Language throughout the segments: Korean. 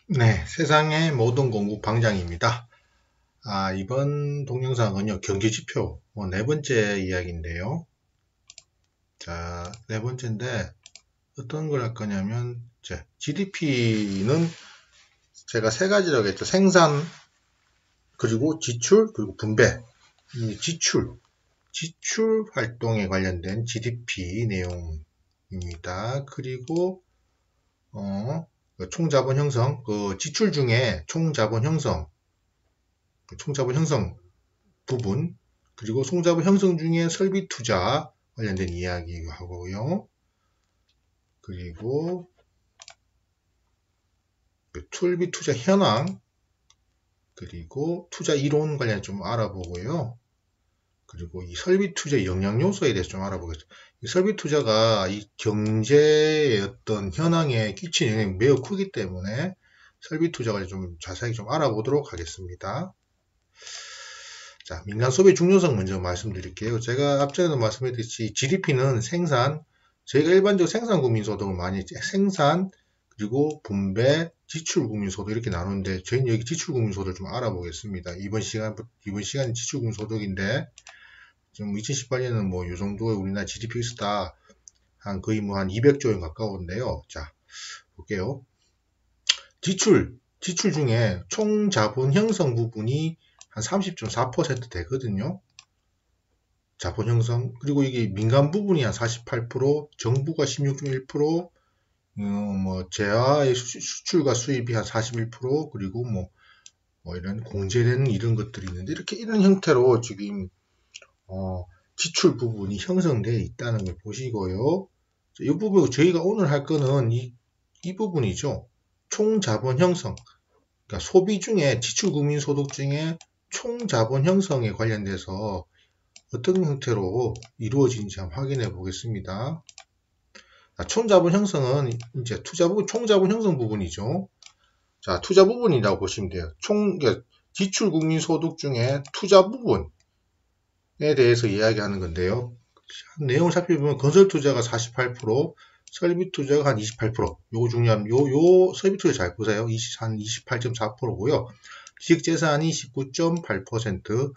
네, 세상의 모든 공부 방장입니다. 이번 동영상은요, 경제지표, 네 번째 이야기인데요. 자, 네 번째인데, 어떤 걸 할 거냐면, GDP는 제가 세 가지라고 했죠. 생산, 그리고 지출, 그리고 분배. 이 지출 활동에 관련된 GDP 내용입니다. 그리고, 그 총자본 형성, 그 지출 중에 총자본 형성 부분, 그리고 총자본 형성 중에 설비 투자 관련된 이야기 하고요. 그리고 설비 투자 현황, 그리고 투자 이론 관련 좀 알아보고요. 그리고 이 설비 투자 영향 요소에 대해서 좀 알아보겠습니다. 이 설비 투자가 이 경제의 어떤 현황에 끼치는 영향이 매우 크기 때문에 설비 투자 관련 좀 자세히 좀 알아보도록 하겠습니다. 자, 민간 소비의 중요성 먼저 말씀드릴게요. 제가 앞전에도 말씀드렸듯이 GDP는 저희가 일반적으로 생산 국민소득을 많이 생산, 그리고 분배, 지출 국민소득 이렇게 나누는데 저희는 여기 지출 국민소득을 좀 알아보겠습니다. 이번 시간은 지출 국민소득인데 지금 2018년은 뭐 이 정도의 우리나라 GDP 수다 거의 뭐 한 200조 원 가까운데요. 자, 볼게요. 지출 중에 총 자본 형성 부분이 한 30.4% 되거든요. 자본 형성. 그리고 이게 민간 부분이 한 48%, 정부가 16.1%, 뭐 재화의 수출과 수입이 한 41%, 그리고 뭐 이런 공제되는 이런 것들이 있는데 이런 형태로 지금 지출 부분이 형성되어 있다는 걸 보시고요. 이 부분 저희가 오늘 할 거는 이 부분이죠. 총 자본 형성. 그러니까 소비 중에 지출 국민 소득 중에 총 자본 형성에 관련돼서 어떤 형태로 이루어지는지 한번 확인해 보겠습니다. 총 자본 형성은 이제 총 자본 형성 부분이죠. 자, 투자 부분이라고 보시면 돼요. 지출 국민 소득 중에 투자 부분에 대해서 이야기하는 건데요. 내용을 살펴보면 건설 투자가 48%, 설비 투자가 한 28%. 요거 중요한 요 설비 투자 잘 보세요. 한 28.4%고요. 지적 재산이 19.8%,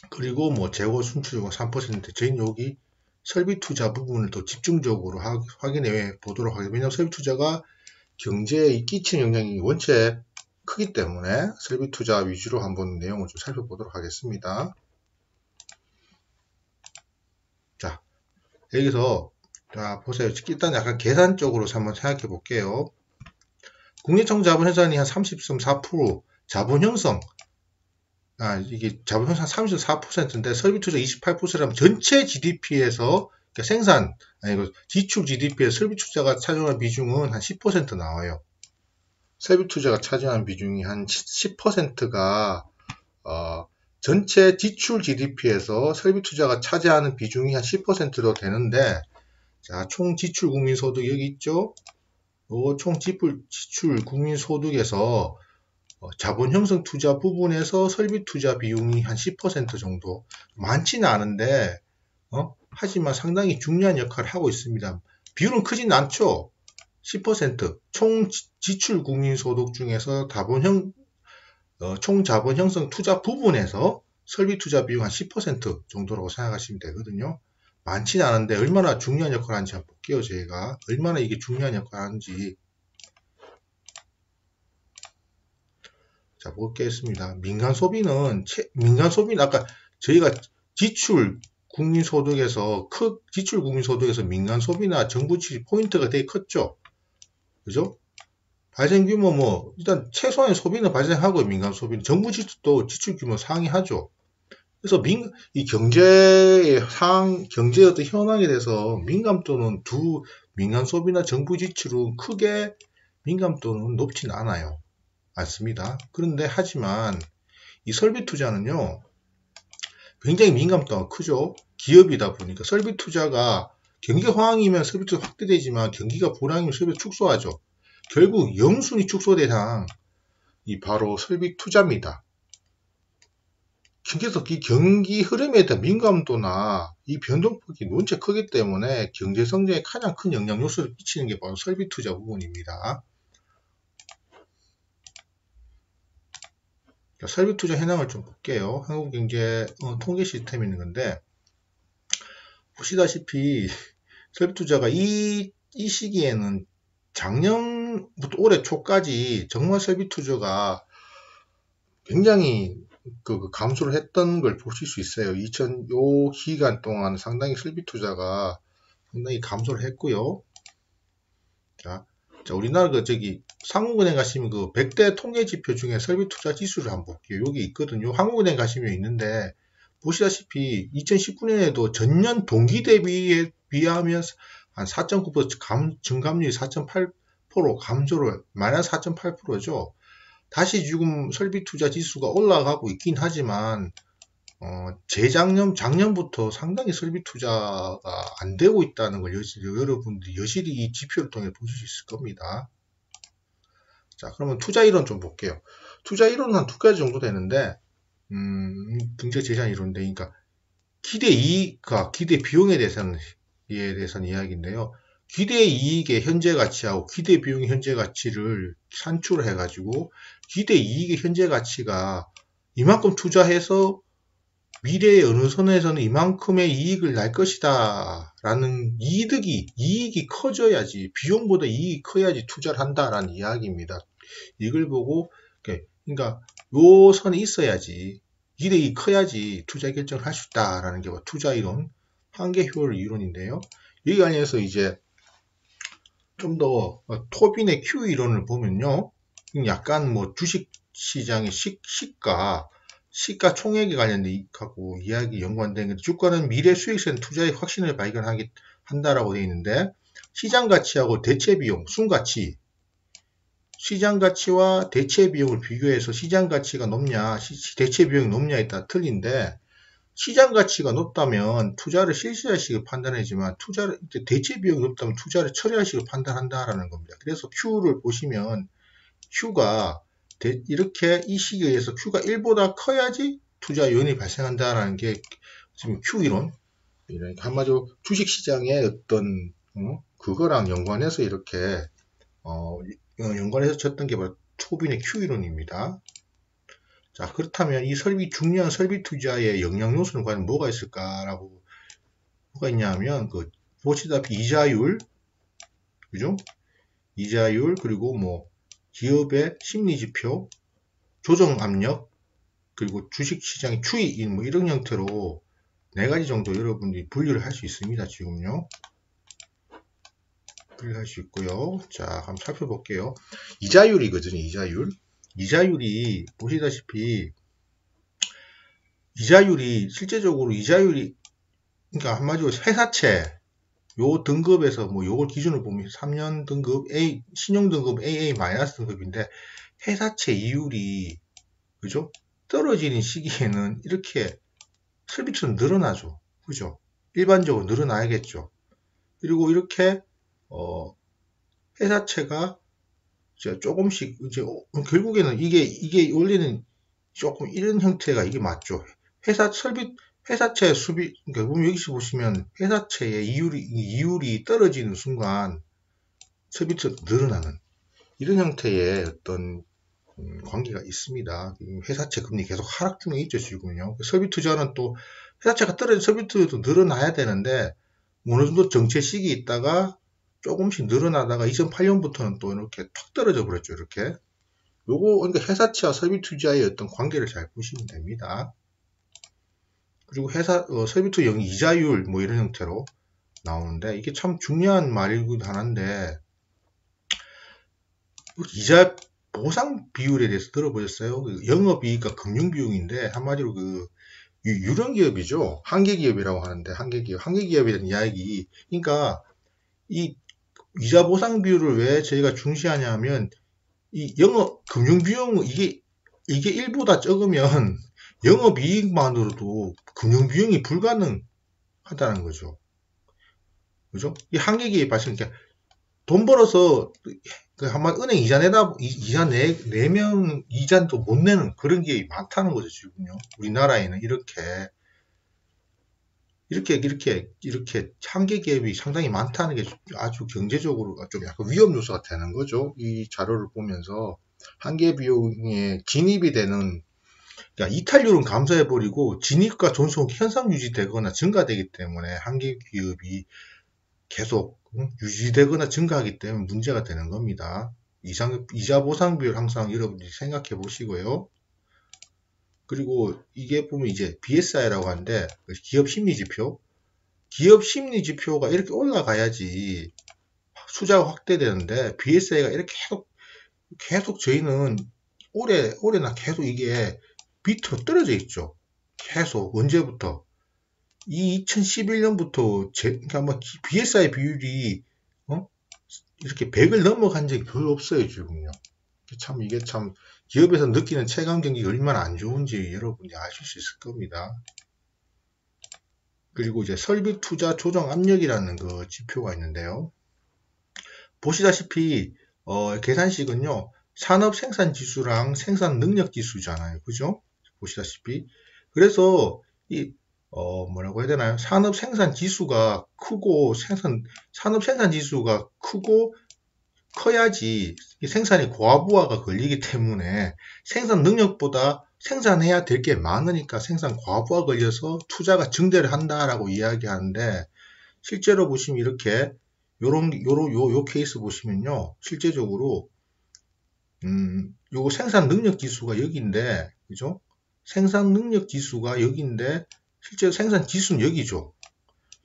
그리고 뭐 재고 순출자가 3%. 저희는 여기 설비 투자 부분을 더 집중적으로 확인해 보도록 하겠습니다. 왜냐하면 설비 투자가 경제에 끼치는 영향이 원체 크기 때문에 설비 투자 위주로 한번 내용을 좀 살펴보도록 하겠습니다. 자, 여기서 보세요. 일단 약간 계산적으로 한번 생각해 볼게요. 국내총 자본 형성이 한 30.4%, 자본 형성 이게 자본 형성 34%인데 설비 투자 28%라면 전체 GDP에서 그러니까 지출 GDP에서 설비 투자가 차지하는 비중은 한 10% 나와요. 설비 투자가 차지하는 비중이 한 10%가 전체 지출 GDP에서 설비 투자가 차지하는 비중이 한 10%로 되는데, 자, 총 지출 국민소득 여기 있죠? 총 지출 국민소득에서 자본 형성 투자 부분에서 설비 투자 비용이 한 10% 정도. 많지는 않은데, 하지만 상당히 중요한 역할을 하고 있습니다. 비율은 크진 않죠? 10%. 총 지출 국민소득 중에서 총 자본 형성 투자 부분에서 설비 투자 비용 한 10% 정도라고 생각하시면 되거든요. 많지는 않은데 얼마나 중요한 역할을 하는지 한번 볼게요. 저희가 얼마나 이게 중요한 역할을 하는지. 자, 보겠습니다. 민간 소비는 아까 저희가 지출 국민소득에서 민간 소비나 정부 지출 포인트가 되게 컸죠. 그죠? 발생 규모 일단 최소한의 소비는 발생하고 민간 소비는 정부 지출도 지출 규모 상회하죠. 그래서 이 경제의 어떤 현황에 대해서 민감도는 민간 소비나 정부 지출은 크게 민감도는 높진 않습니다. 그런데 하지만 이 설비 투자는요, 굉장히 민감도가 크죠. 기업이다 보니까 설비 투자가 경기가 호황이면 설비 투자 확대되지만 경기가 불황이면 설비 축소하죠. 결국 영순위 축소 대상이 바로 설비 투자입니다. 그래서 이 경기 흐름에 대한 민감도나 이 변동폭이 원체 크기 때문에 경제 성장에 가장 큰 영향 요소를 끼치는 게 바로 설비 투자 부분입니다. 설비 투자 현황을 좀 볼게요. 한국경제 통계 시스템이 있는 건데, 보시다시피 설비 투자가 이 시기에는 작년부터 올해 초까지 정말 설비 투자가 굉장히 감소를 했던 걸 보실 수 있어요. 요 기간 동안 상당히 설비 투자가 상당히 감소를 했고요. 자, 우리나라 상무은행 가시면 100대 통계 지표 중에 설비 투자 지수를 한번 볼게요. 여기 있거든요. 한국은행 가시면 있는데, 보시다시피 2019년에도 전년 동기 대비에 비하면 한 4.9% 증감률이 4.8% 감소를, 마이너스 4.8%죠. 다시 지금 설비 투자 지수가 올라가고 있긴 하지만, 작년부터 상당히 설비 투자가 안 되고 있다는 걸 여러분들이 여실히 이 지표를 통해 보실 수 있을 겁니다. 자, 그러면 투자 이론 좀 볼게요. 투자 이론은 한 두 가지 정도 되는데, 경제 제시한 이론인데, 그러니까 기대 이익과 기대 비용에 대해서는 이야기인데요. 기대 이익의 현재 가치하고 기대 비용의 현재 가치를 산출을 해가지고 기대 이익의 현재 가치가 이만큼 투자해서 미래의 어느 선에서는 이만큼의 이익을 날 것이다 라는 이익이 커져야지, 비용보다 이익이 커야지 투자를 한다라는 이야기입니다. 이걸 보고, 그러니까 요 선이 있어야지, 이익이 커야지 투자 결정을 할 수 있다라는 게 투자 이론, 한계 효율 이론인데요. 여기 관련해서 이제 좀 더 토빈의 Q 이론을 보면요, 약간 주식 시장의 시가 총액에 관련된 이익하고 연관된 게, 주가는 미래 수익성 투자의 확신을 발견한다라고 되어 있는데, 시장 가치하고 대체 비용, 순가치, 시장 가치와 대체 비용을 비교해서 시장 가치가 높냐, 대체 비용이 높냐에 따라 틀린데, 시장 가치가 높다면 투자를 실시할 식을 판단하지만 대체 비용이 높다면 투자를 처리할 식을 판단한다라는 겁니다. 그래서 Q를 보시면 Q가 이렇게 이 시기에서 Q가 1보다 커야지 투자 요인이 발생한다라는 게 지금 Q 이론, 한마디로 주식 시장의 어떤 그거랑 연관해서 이렇게 연관해서 쳤던 게 바로 토빈의 Q 이론입니다. 자, 그렇다면 이 중요한 설비 투자의 영향 요소는 과연 뭐가 있을까라고, 뭐가 있냐면, 보시다시피 이자율, 그죠? 이자율, 그리고 기업의 심리 지표, 조정 압력, 그리고 주식 시장의 추이, 이런 형태로 4가지 정도 여러분들이 분류를 할 수 있습니다. 지금요. 분류할 수 있고요. 자, 한번 살펴볼게요. 이자율이거든요. 이자율이 보시다시피 실제적으로 그러니까 한마디로 회사채 요 등급에서 요걸 기준으로 보면 3년 등급 A, 신용 등급 AA 마이너스 등급인데, 회사채 이율이, 그죠? 떨어지는 시기에는 이렇게 설비처럼 늘어나죠. 그죠? 일반적으로 늘어나야겠죠. 그리고 이렇게 회사채가 조금씩 결국에는 이게 원래는 조금 이런 형태가 이게 맞죠. 회사채 수비, 그러니까 여기서 보시면 회사채의 이율이 떨어지는 순간 설비투자도 늘어나는 이런 형태의 어떤 관계가 있습니다. 회사채 금리 계속 하락 중에 있죠, 지금요. 설비투자는 또 회사채가 떨어진 설비투자도 늘어나야 되는데, 어느 정도 정체 시기 있다가 조금씩 늘어나다가 2008년부터는 또 이렇게 턱 떨어져 버렸죠, 이렇게. 그러니까 회사채와 설비투자의 어떤 관계를 잘 보시면 됩니다. 그리고 설비투자 이자율 이런 형태로 나오는데, 이게 참 중요한 말이기도 하는데, 이자 보상 비율에 대해서 들어보셨어요? 영업이익과 금융비용인데, 한마디로 유령기업이죠. 한계기업이라고 하는데, 한계기업에 대한 이야기. 그러니까 이 이자 보상 비율을 왜 저희가 중시하냐면, 이 금융비용, 이게 1보다 적으면 영업이익만으로도 금융비용이 불가능하다는 거죠. 그죠? 이 한계기업이 발생하니까 돈 벌어서 한마디 은행 이자 내면 이자도 못 내는 그런 기업이 많다는 거죠, 지금요. 우리나라에는 이렇게 한계 기업이 상당히 많다는 게 아주 경제적으로 좀 약간 위험 요소가 되는 거죠. 이 자료를 보면서 한계 비용에 진입이 되는 그러니까 이탈률은 감소해버리고 진입과 존속 현상 유지되거나 증가되기 때문에 한계 기업이 계속 유지되거나 증가하기 때문에 문제가 되는 겁니다. 이자 보상 비율 항상 여러분들이 생각해 보시고요. 그리고 이게 보면 이제 BSI라고 하는데 기업 심리 지표. 기업 심리 지표가 이렇게 올라가야지 투자가 확대되는데 BSI가 이렇게 계속 저희는 올해나 계속 이게 밑으로 떨어져 있죠. 계속 언제부터? 이 2011년부터 그러니까 BSI 비율이 이렇게 100을 넘어간 적이 별로 없어요, 지금요. 이게 참 기업에서 느끼는 체감 경기가 얼마나 안 좋은지 여러분이 아실 수 있을 겁니다. 그리고 이제 설비 투자 조정 압력이라는 그 지표가 있는데요. 보시다시피 계산식은요. 산업 생산 지수랑 생산 능력 지수잖아요. 그죠? 보시다시피. 그래서 뭐라고 해야 되나요? 산업 생산 지수가 크고 산업 생산 지수가 크고 커야지 생산이 과부하가 걸리기 때문에 생산 능력보다 생산해야 될 게 많으니까 생산 과부하 걸려서 투자가 증대를 한다라고 이야기하는데 실제로 보시면 이렇게 요 케이스 보시면요. 실제적으로 요거 생산 능력 지수가 여기인데 그죠? 생산 능력 지수가 여기인데 실제로 생산 지수는 여기죠.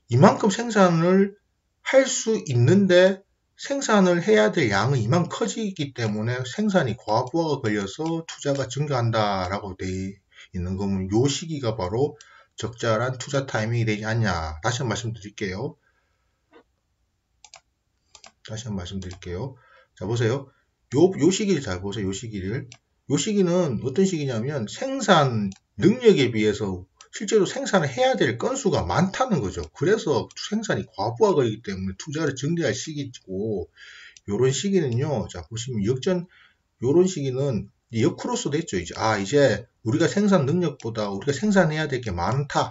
이만큼 생산을 할 수 있는데 생산을 해야 될 양은 이만큼 커지기 때문에 생산이 과부하가 걸려서 투자가 증가한다라고 되어 있는 거면 요 시기가 바로 적절한 투자 타이밍이 되지 않냐. 다시 한번 말씀드릴게요. 자, 보세요. 요 시기를 잘 보세요. 요 시기는 어떤 시기냐면 생산 능력에 비해서 실제로 생산을 해야 될 건수가 많다는 거죠. 그래서 생산이 과부하 걸리기 때문에 투자를 증대할 시기고, 요런 시기는요, 자, 보시면 요런 시기는 역크로스 됐죠. 이제 우리가 생산 능력보다 우리가 생산해야 될 게 많다.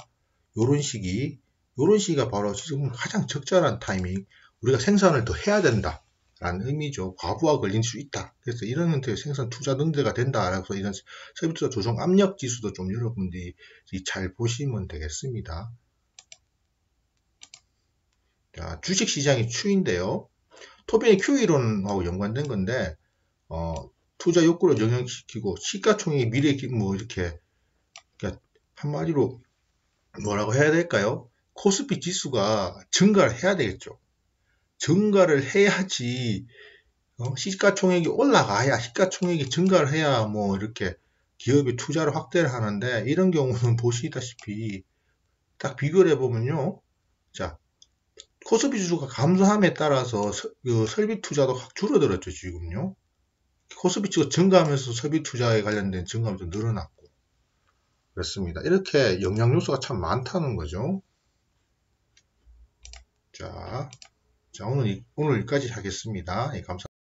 요런 시기가 바로 지금 가장 적절한 타이밍, 우리가 생산을 더 해야 된다. 라는 의미죠. 과부하 걸릴 수 있다. 그래서 이런 형태의 생산 투자 등대가 된다. 그래서 이런 설비투자 조정 압력 지수도 좀 여러분들이 잘 보시면 되겠습니다. 자, 주식시장의 추이인데요. 토빈의 Q 이론하고 연관된 건데, 투자 욕구를 영향시키고 시가총액 미래 이렇게 그러니까 한마디로 뭐라고 해야 될까요? 코스피 지수가 증가를 해야 되겠죠. 증가를 해야지 시가총액이 올라가야 시가총액이 증가를 해야 이렇게 기업이 투자를 확대를 하는데 이런 경우는 보시다시피 딱 비교를 해보면요. 자, 코스피 지수가 감소함에 따라서 설비 투자도 확 줄어들었죠, 지금요. 코스피 지수가 증가하면서 설비 투자에 관련된 증감이 좀 늘어났고 그렇습니다. 이렇게 영향 요소가 참 많다는 거죠. 자, 오늘 여기까지 하겠습니다. 예, 감사합니다.